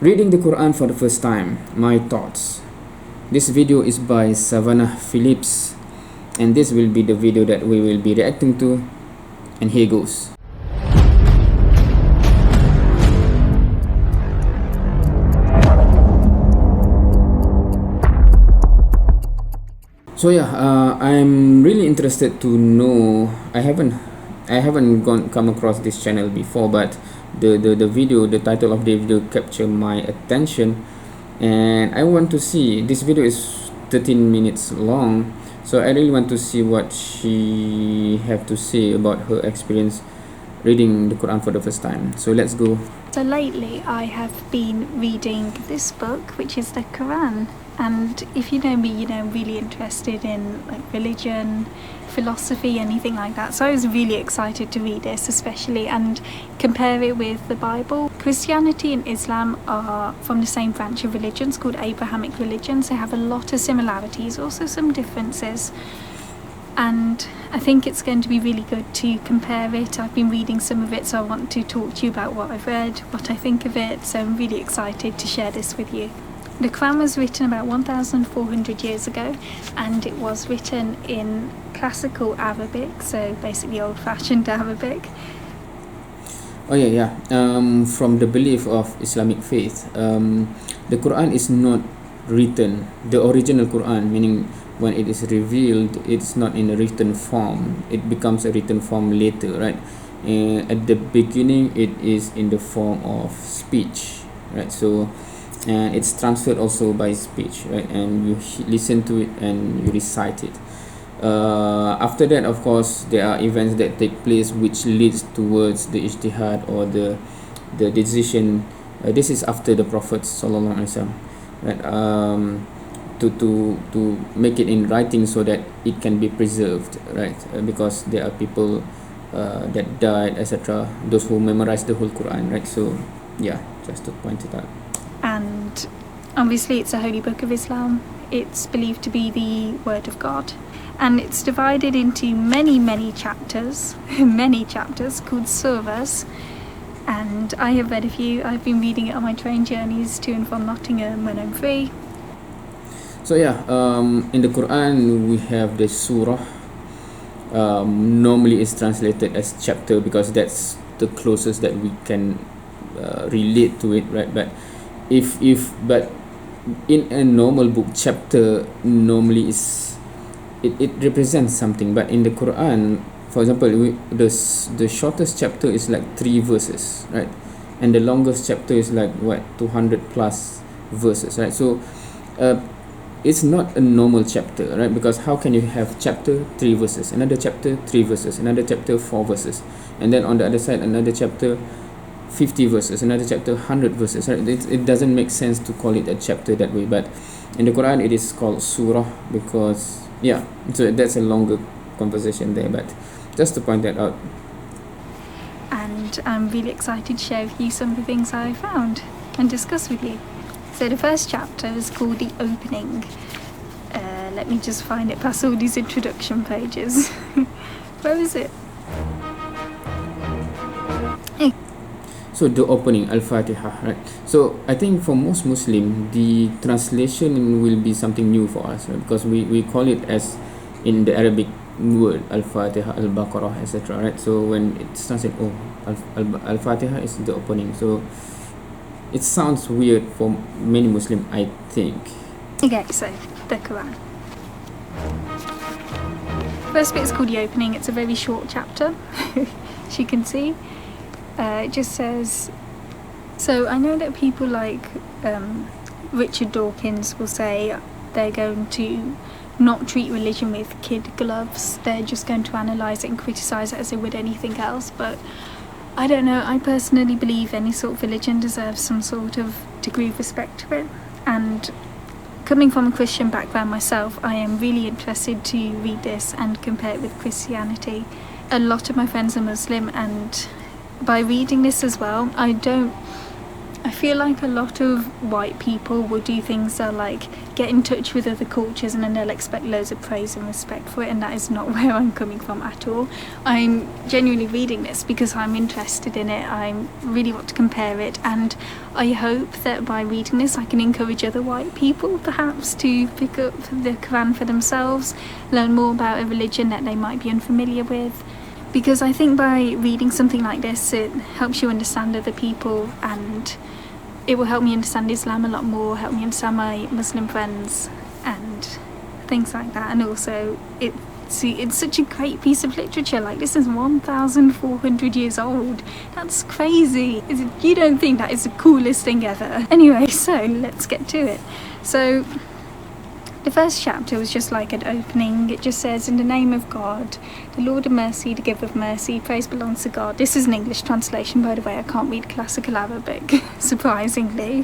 Reading the Quran for the first time, my thoughts. This video is by Savannah Philips, and this will be the video that we will be reacting to, and here goes. So yeah, I'm really interested to know. I haven't come across this channel before, but the video, the title of the video captured my attention, and I want to see. This video is 13 minutes long, so I really want to see what she have to say about her experience reading the Quran for the first time. So let's go. So lately I have been reading this book, which is the Qur'an, and if you know me, you know I'm really interested in like religion, philosophy, anything like that. So I was really excited to read this, especially, and compare it with the Bible. Christianity and Islam are from the same branch of religions called Abrahamic religions. They have a lot of similarities, also some differences, and I think it's going to be really good to compare it. I've been reading some of it, so I want to talk to you about what I've read, what I think of it, so I'm really excited to share this with you. The Quran was written about 1,400 years ago, and it was written in classical Arabic, so basically old-fashioned Arabic. Oh yeah. From the belief of Islamic faith, the Quran is not written, the original Quran, meaning when it is revealed, it's not in a written form. It becomes a written form later, right? At the beginning, it is in the form of speech, right? So, and it's transferred also by speech, right? And you listen to it and you recite it. After that, of course, there are events that take place which leads towards the ijtihad or the decision. This is after the Prophet sallallahu alaihi wasallam, right? To make it in writing so that it can be preserved, right? Because there are people that died, etc. Those who memorized the whole Quran, right? So yeah, just to point it out. And obviously it's a holy book of Islam. It's believed to be the word of God, and it's divided into many chapters many chapters called surahs, and I have read a few. I've been reading it on my train journeys to and from Nottingham when I'm free. So yeah, in the Quran we have the surah. Normally it's translated as chapter because that's the closest that we can relate to it, right? But but in a normal book, chapter normally is it represents something, but in the Quran, for example, the shortest chapter is like 3 verses, right? And the longest chapter is like 200 plus verses, right? So it's not a normal chapter, right? Because how can you have chapter 3 verses, another chapter 3 verses, another chapter 4 verses, and then on the other side another chapter 50 verses, another chapter 100 verses, right? It doesn't make sense to call it a chapter that way. But in the Quran it is called surah because yeah, so that's a longer conversation there, but just to point that out. And I'm really excited to share with you some of the things I found and discuss with you. So the first chapter is called the opening. Let me just find it past all these introduction pages. Where is it? So the opening, Al-Fatiha, right? So I think for most Muslim, the translation will be something new for us, right? Because we call it as in the Arabic word Al-Fatiha, Al-Baqarah, etc., right? So when it's translated, Al-Fatiha is the opening. So it sounds weird for many Muslim, I think. Okay, so the Quran. First bit is called the opening. It's a very short chapter, as you can see. It just says, so I know that people like Richard Dawkins will say they're going to not treat religion with kid gloves. They're just going to analyse it and criticise it as they would anything else. But I don't know, I personally believe any sort of religion deserves some sort of degree of respect to it. And coming from a Christian background myself, I am really interested to read this and compare it with Christianity. A lot of my friends are Muslim, and by reading this as well, I don't I feel like a lot of white people will do things that like get in touch with other cultures and then they'll expect loads of praise and respect for it, and that is not where I'm coming from at all. I'm genuinely reading this because I'm interested in it. I really want to compare it, and I hope that by reading this I can encourage other white people perhaps to pick up the Qur'an for themselves, learn more about a religion that they might be unfamiliar with. Because I think by reading something like this, it helps you understand other people, and it will help me understand Islam a lot more, help me understand my Muslim friends and things like that. And also, it's such a great piece of literature. Like, this is 1,400 years old. That's crazy. You don't think that is the coolest thing ever. Anyway, so let's get to it. So the first chapter was just like an opening. It just says, in the name of God, the Lord of mercy, the giver of mercy, praise belongs to God. This is an English translation, by the way. I can't read classical Arabic, surprisingly.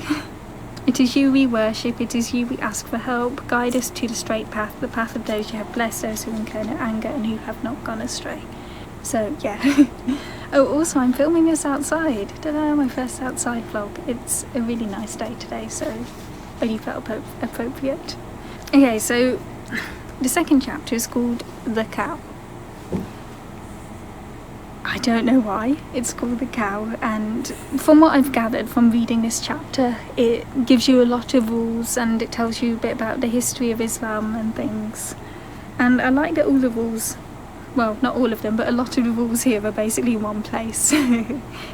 It is you we worship, it is you we ask for help. Guide us to the straight path, the path of those you have blessed, those who incur no anger and who have not gone astray. So, yeah. Oh, also, I'm filming this outside. Ta-da, my first outside vlog. It's a really nice day today, so I really felt appropriate. Okay, so the second chapter is called The Cow. I don't know why it's called The Cow, and from what I've gathered from reading this chapter, it gives you a lot of rules and it tells you a bit about the history of Islam and things. And I like that all the rules, well, not all of them, but a lot of the rules here are basically in one place.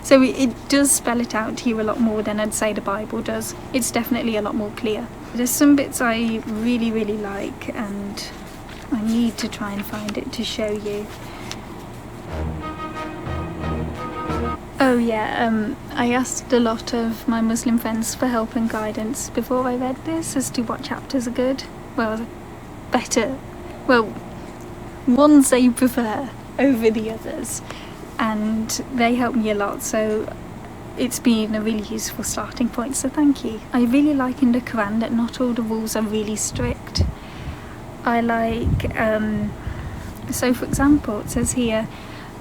So it does spell it out to you a lot more than I'd say the Bible does. It's definitely a lot more clear. There's some bits I really, really like, and I need to try and find it to show you. Oh yeah, I asked a lot of my Muslim friends for help and guidance before I read this as to what chapters are good. Well, better. Well, ones they prefer over the others. And they helped me a lot, so it's been a really useful starting point, so thank you. I really like in the Qur'an that not all the rules are really strict. I like, so for example, it says here,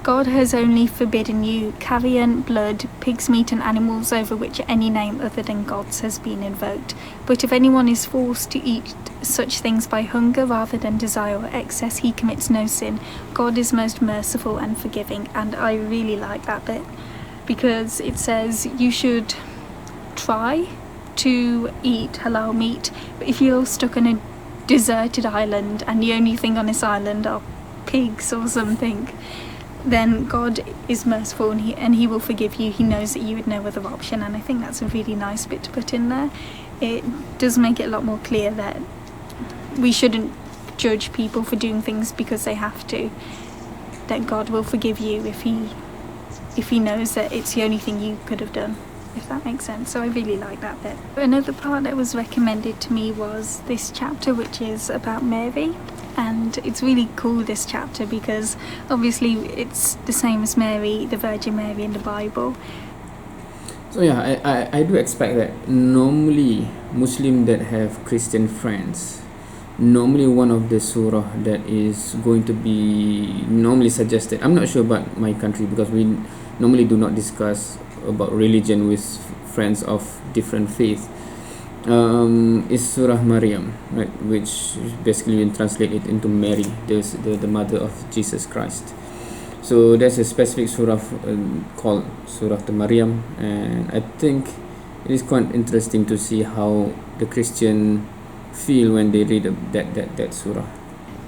God has only forbidden you carrion, blood, pig's meat and animals over which any name other than God's has been invoked. But if anyone is forced to eat such things by hunger rather than desire or excess, he commits no sin. God is most merciful and forgiving. And I really like that bit, because it says you should try to eat halal meat, but if you're stuck on a deserted island and the only thing on this island are pigs or something, then God is merciful and he will forgive you. He knows that you had no other option, and I think that's a really nice bit to put in there. It does make it a lot more clear that we shouldn't judge people for doing things because they have to, that God will forgive you if he knows that it's the only thing you could have done, if that makes sense. So I really like that bit. Another part that was recommended to me was this chapter, which is about Mary. And it's really cool, this chapter, because obviously it's the same as Mary, the Virgin Mary in the Bible. So yeah, I do expect that normally Muslim that have Christian friends, normally one of the surah that is going to be normally suggested, I'm not sure about my country because we normally do not discuss about religion with friends of different faith, is Surah Maryam, right, which basically when translated into Mary, the mother of Jesus Christ. So there's a specific surah called Surah Maryam, and I think it is quite interesting to see how the Christian feel when they read that surah.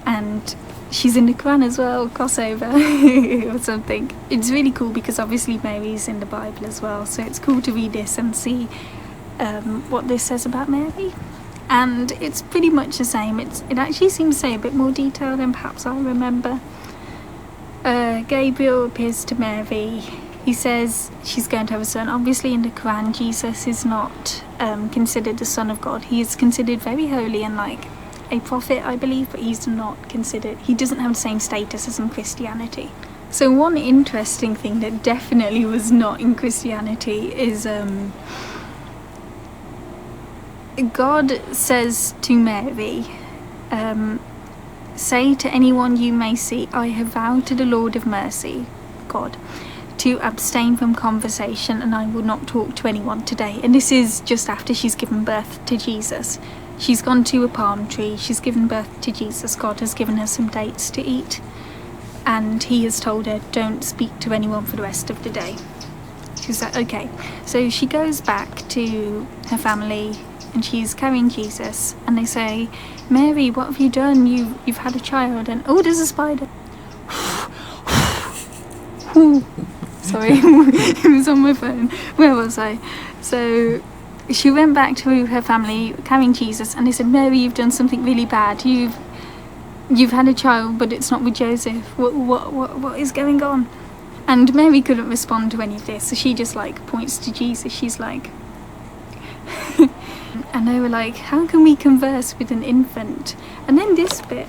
And she's in the Qur'an as well, crossover or something. It's really cool because obviously Mary's in the Bible as well, so it's cool to read this and see what this says about Mary. And it's pretty much the same. It actually seems to say a bit more detail than perhaps I remember. Gabriel appears to Mary. He says she's going to have a son. Obviously in the Quran, Jesus is not considered the son of God. He is considered very holy and like a prophet, I believe, but he's not considered, he doesn't have the same status as in Christianity. So one interesting thing that definitely was not in Christianity is God says to Mary, say to anyone you may see, I have vowed to the Lord of mercy, God, to abstain from conversation, and I will not talk to anyone today. And this is just after she's given birth to Jesus. She's gone to a palm tree, she's given birth to Jesus, God has given her some dates to eat, and he has told her, don't speak to anyone for the rest of the day. She's like, okay. So she goes back to her family, and she's carrying Jesus, and they say, Mary, what have you done? You've had a child. And oh, there's a spider. Sorry, it was on my phone. Where was I? So she went back to her family carrying Jesus, and they said, Mary, you've done something really bad. You've had a child, but it's not with Joseph. What is going on? And Mary couldn't respond to any of this, so she just like points to Jesus. She's like, and they were like, how can we converse with an infant? And then this bit,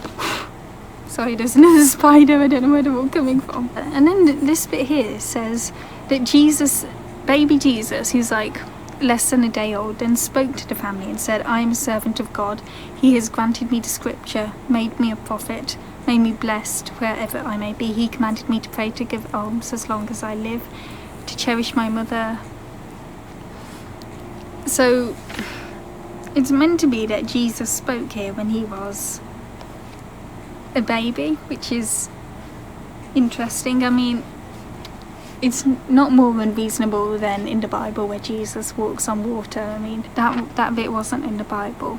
sorry, there's another spider, I don't know where they're all coming from. And then this bit here says that Jesus, baby Jesus, who's like less than a day old, then spoke to the family and said, I am a servant of God. He has granted me the scripture, made me a prophet, made me blessed wherever I may be. He commanded me to pray, to give alms as long as I live, to cherish my mother. So it's meant to be that Jesus spoke here when he was a baby, which is interesting. I mean, it's not more unreasonable than in the Bible where Jesus walks on water. I mean, that bit wasn't in the Bible.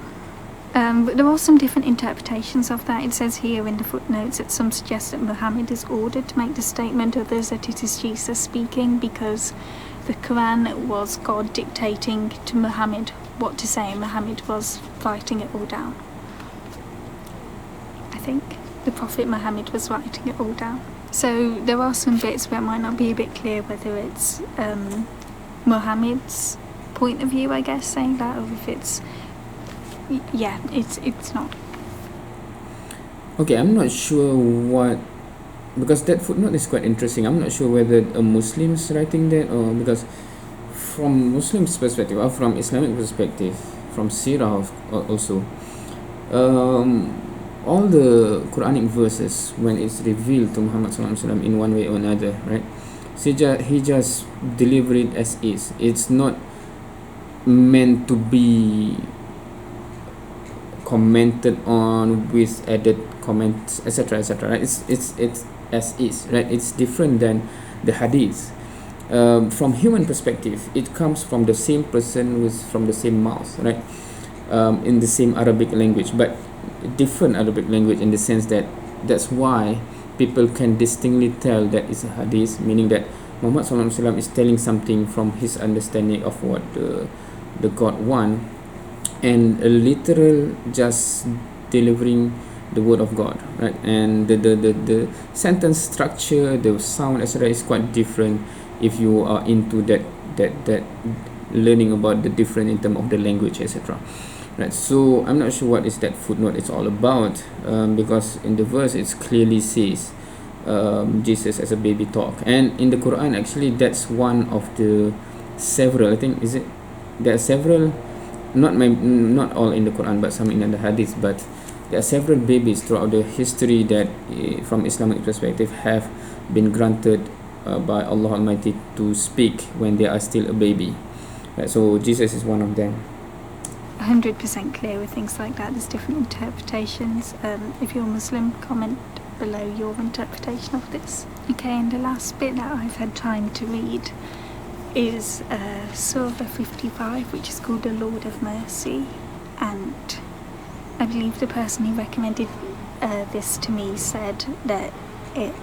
But there are some different interpretations of that. It says here in the footnotes that some suggest that Muhammad is ordered to make the statement, others that it is Jesus speaking, because the Qur'an was God dictating to Muhammad what to say, and Muhammad was writing it all down. I think the Prophet Muhammad was writing it all down. So there are some bits where it might not be a bit clear whether it's Muhammad's point of view, I guess, saying that, or if it's, yeah, it's not. Okay, I'm not sure what, because that footnote is quite interesting. I'm not sure whether a Muslim is writing that, or because from Muslim's perspective or from Islamic perspective, from Sirah also, all the Quranic verses, when it's revealed to Muhammad SAW in one way or another, right, he just delivered it as is. It's not meant to be commented on with added comments, etc., etc. Right? It's as is, right? It's different than the hadith. From human perspective, it comes from the same person from the same mouth, right? In the same Arabic language, but different Arabic language, in the sense that that's why people can distinctly tell that it's a hadith, meaning that Muhammad SAW is telling something from his understanding of what the God want, and a literal just delivering the word of God, right? And the sentence structure, the sound, etc., is quite different if you are into that learning about the different in terms of the language, etc. Right, so I'm not sure what is that footnote it's all about, because in the verse it clearly says Jesus as a baby talk, and in the Quran actually that's one of the several, I think, is it, there are several, not all in the Quran but some in the Hadith, but there are several babies throughout the history that from Islamic perspective have been granted by Allah Almighty to speak when they are still a baby, right? So Jesus is one of them. 100% clear with things like that. There's different interpretations. If you're Muslim, comment below your interpretation of this. Okay, and the last bit that I've had time to read is Surah 55, which is called the Lord of Mercy, and I believe the person who recommended this to me said that it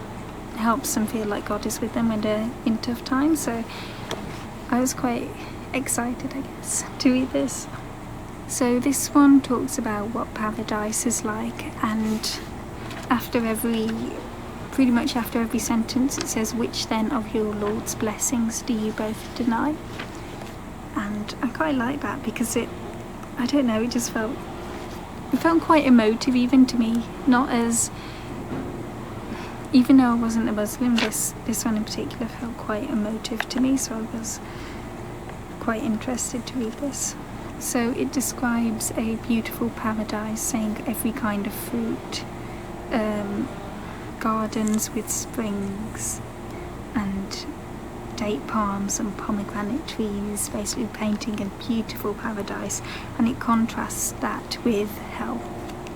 helps them feel like God is with them when they're in tough times, so I was quite excited, I guess, to read this. So this one talks about what paradise is like, and pretty much after every sentence it says, which then of your Lord's blessings do you both deny? And I quite like that, because I don't know, it felt quite emotive even to me, not as, even though I wasn't a Muslim, this one in particular felt quite emotive to me, so I was quite interested to read this. So it describes a beautiful paradise, saying every kind of fruit, gardens with springs, and date palms and pomegranate trees, basically painting a beautiful paradise, and it contrasts that with hell,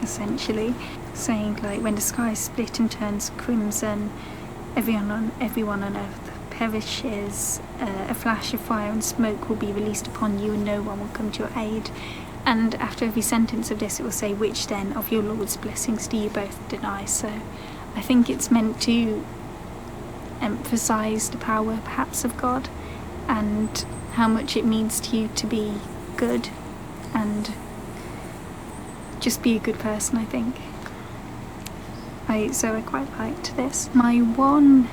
essentially, saying like when the sky is split and turns crimson, everyone on earth perishes, a flash of fire and smoke will be released upon you and no one will come to your aid. And after every sentence of this it will say, which then of your Lord's blessings do you both deny? So I think it's meant to emphasise the power perhaps of God and how much it means to you to be good and just be a good person, I think. So I quite liked this. My one,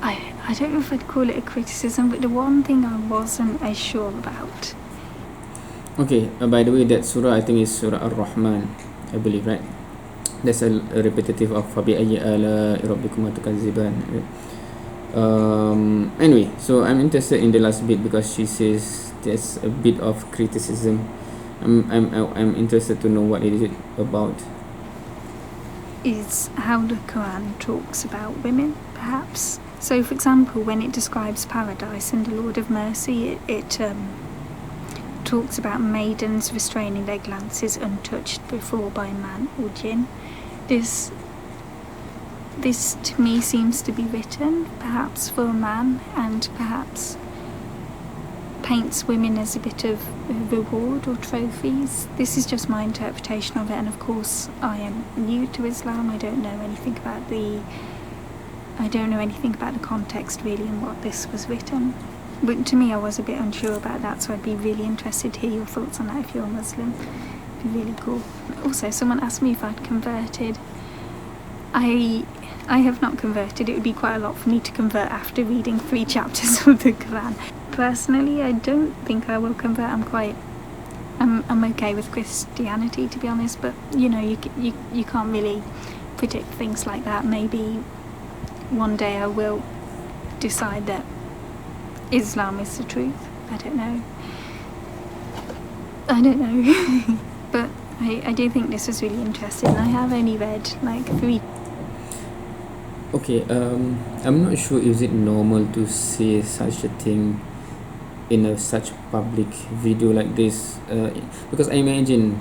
I don't know if I'd call it a criticism, but the one thing I wasn't as sure about. Okay, by the way, that surah I think is Surah Ar-Rahman, I believe, right? That's a repetitive of فَبِأَيِّ آلَاءِ رَبِّكُمَا تُكَذِّبَانِ. Anyway, so I'm interested in the last bit because she says there's a bit of criticism. I'm interested to know what it is about. Is how the Qur'an talks about women, perhaps. So, for example, when it describes paradise and the Lord of Mercy, it talks about maidens restraining their glances untouched before by man or jinn. This to me seems to be written perhaps for a man and perhaps paints women as a bit of a reward or trophies. This is just my interpretation of it, and of course I am new to Islam. I don't know anything about the context really and what this was written. But to me I was a bit unsure about that, so I'd be really interested to hear your thoughts on that if you're a Muslim. It'd be really cool. Also, someone asked me if I'd converted. I have not converted. It would be quite a lot for me to convert after reading 3 chapters of the Qur'an. Personally, I don't think I will convert. I'm okay with Christianity, to be honest, but you know, you can't really predict things like that. Maybe one day I will decide that Islam is the truth. I don't know. But I do think this is really interesting. I have only read like 3. Okay, I'm not sure is it normal to say such a thing in such public video like this, because I imagine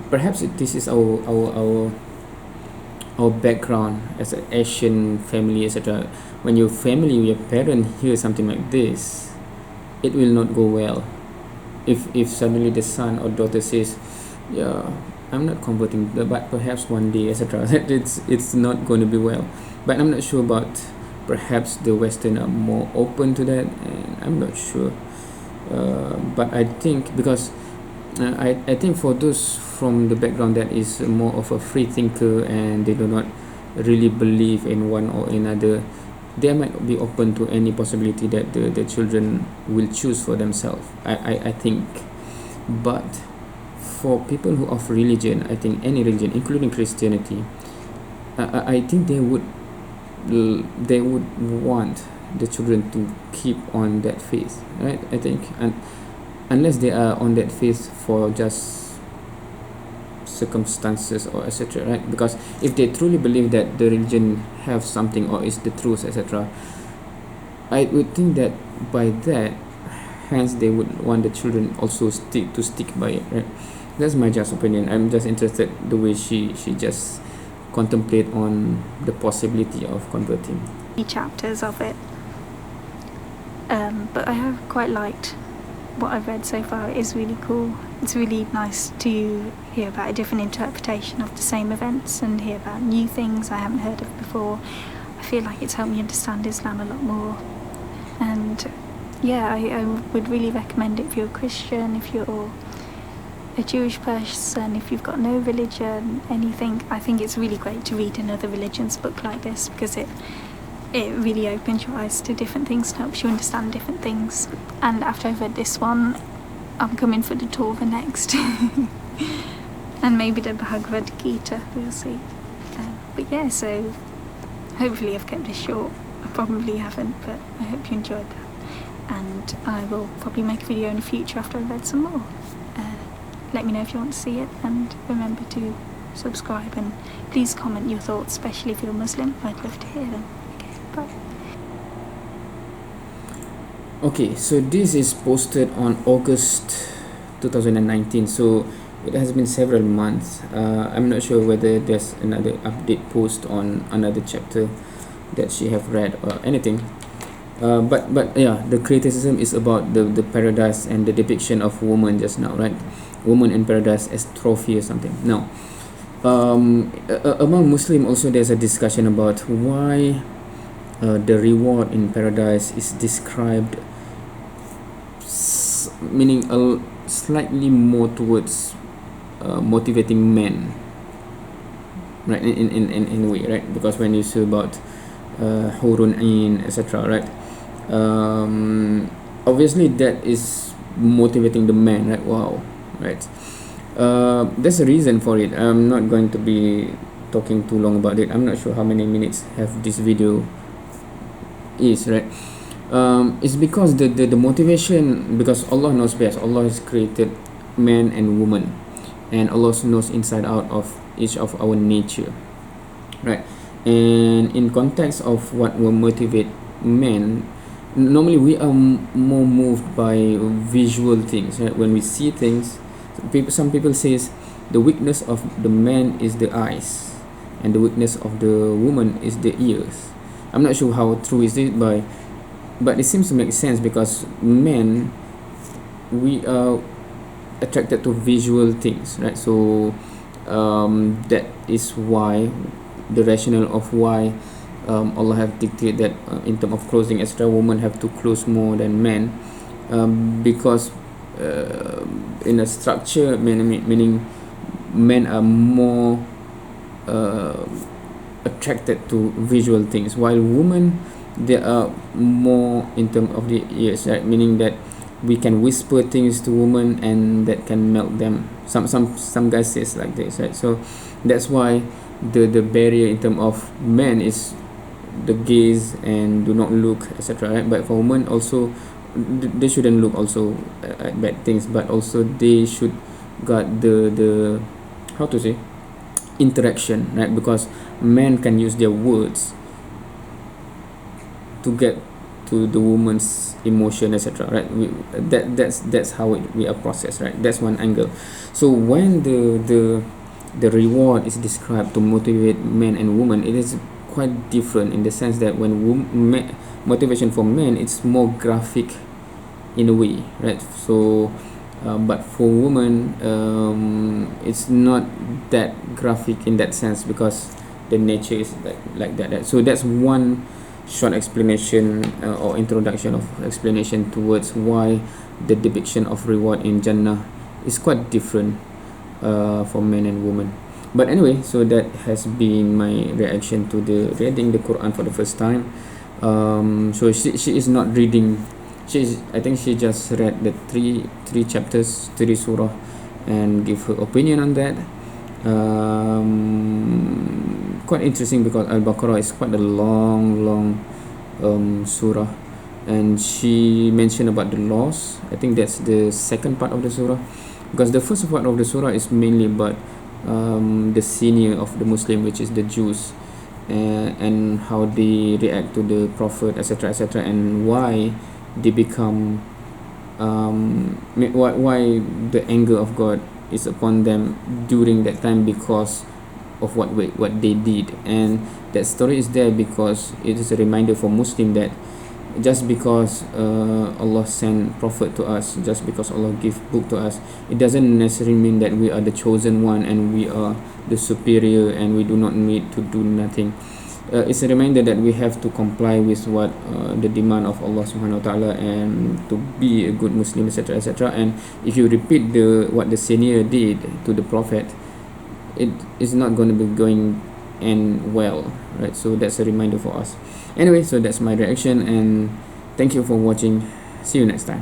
perhaps this is our background as an Asian family, etc. When your family, your parent hear something like this, it will not go well. If suddenly the son or daughter says, yeah, I'm not converting, but perhaps one day, etc. It's not going to be well. But I'm not sure about, perhaps the Western are more open to that, and I'm not sure. But I think because I think for those from the background that is more of a free thinker and they do not really believe in one or another, they might be open to any possibility that the children will choose for themselves. I think. But for people who of religion, I think any religion, including Christianity, I think they would want the children to keep on that faith, right? I think, and unless they are on that faith for just circumstances or etc., right? Because if they truly believe that the religion have something or is the truth, etc., I would think that by that, hence they would want the children also stick by it, right? That's my just opinion. I'm just interested the way she just contemplate on the possibility of converting. Chapters of it, but I have quite liked what I've read so far. It is really cool. It's really nice to hear about a different interpretation of the same events and hear about new things I haven't heard of before. I feel like it's helped me understand Islam a lot more, and yeah, I would really recommend it if you're a Christian, if you're a Jewish person, if you've got no religion, anything. I think it's really great to read another religion's book like this because it really opens your eyes to different things and helps you understand different things. And after I've read this one, I'm coming for the Torah next. And maybe the Bhagavad Gita, we'll see. But yeah, so hopefully I've kept this short. I probably haven't, but I hope you enjoyed that. And I will probably make a video in the future after I've read some more. Let me know if you want to see it, and remember to subscribe, and please comment your thoughts, especially if you're Muslim. I'd love to hear them. Okay, bye. Okay, so this is posted on August 2019, so it has been several months. I'm not sure whether there's another update post on another chapter that she have read or anything. But yeah, the criticism is about the paradise and the depiction of woman just now, right? Woman in paradise as trophy or something. Now, among Muslim also there's a discussion about why the reward in paradise is described meaning slightly more towards motivating men, right? In a way, right? Because when you say about hurun ain, etc., right? Obviously that is motivating the man, right? Wow, right? There's a reason for it. I'm not going to be talking too long about it. I'm not sure how many minutes have this video is, right? It's because the motivation, because Allah knows best. Allah has created man and woman, and Allah knows inside out of each of our nature, right? And in context of what will motivate men, normally we are more moved by visual things, right? When we see things, some people says the weakness of the man is the eyes and the weakness of the woman is the ears. I'm not sure how true is it, but it seems to make sense because men, we are attracted to visual things, right? So that is why the rationale of why Allah have dictated that in terms of clothing, extra women have to clothe more than men, because in a structure, meaning men are more attracted to visual things, while women, they are more in terms of the ears, right? Meaning that we can whisper things to women and that can melt them. Some guys says like this, right? So that's why the barrier in terms of men is the gaze and do not look, etc., right? But for women also, they shouldn't look also at bad things, but also they should got the how to say, interaction, right? Because men can use their words to get to the woman's emotion, etc., right? That's how we are processed, right? That's one angle. So when the reward is described to motivate men and women, it is quite different in the sense that when motivation for men, it's more graphic in a way, right? So but for women, it's not that graphic in that sense because the nature is like that, right? So that's one short explanation or introduction of explanation towards why the depiction of reward in Jannah is quite different for men and women. But anyway, so that has been my reaction to the reading the Quran for the first time. So she is not reading. I think she just read the three chapters, 3 surah, and give her opinion on that. Quite interesting because Al-Baqarah is quite a long surah, and she mentioned about the laws. I think that's the second part of the surah, because the first part of the surah is mainly about the senior of the Muslim, which is the Jews, and how they react to the Prophet, etc., and why they become why the anger of God is upon them during that time because of what they did. And that story is there because it is a reminder for Muslim that just because Allah sent prophet to us, just because Allah give book to us, it doesn't necessarily mean that we are the chosen one and we are the superior and we do not need to do nothing. It's a reminder that we have to comply with what the demand of Allah subhanahu wa ta'ala, and to be a good Muslim, etc. And if you repeat what the senior did to the Prophet, it is not going to be going and well, right? So that's a reminder for us. Anyway, so that's my reaction, and thank you for watching. See you next time.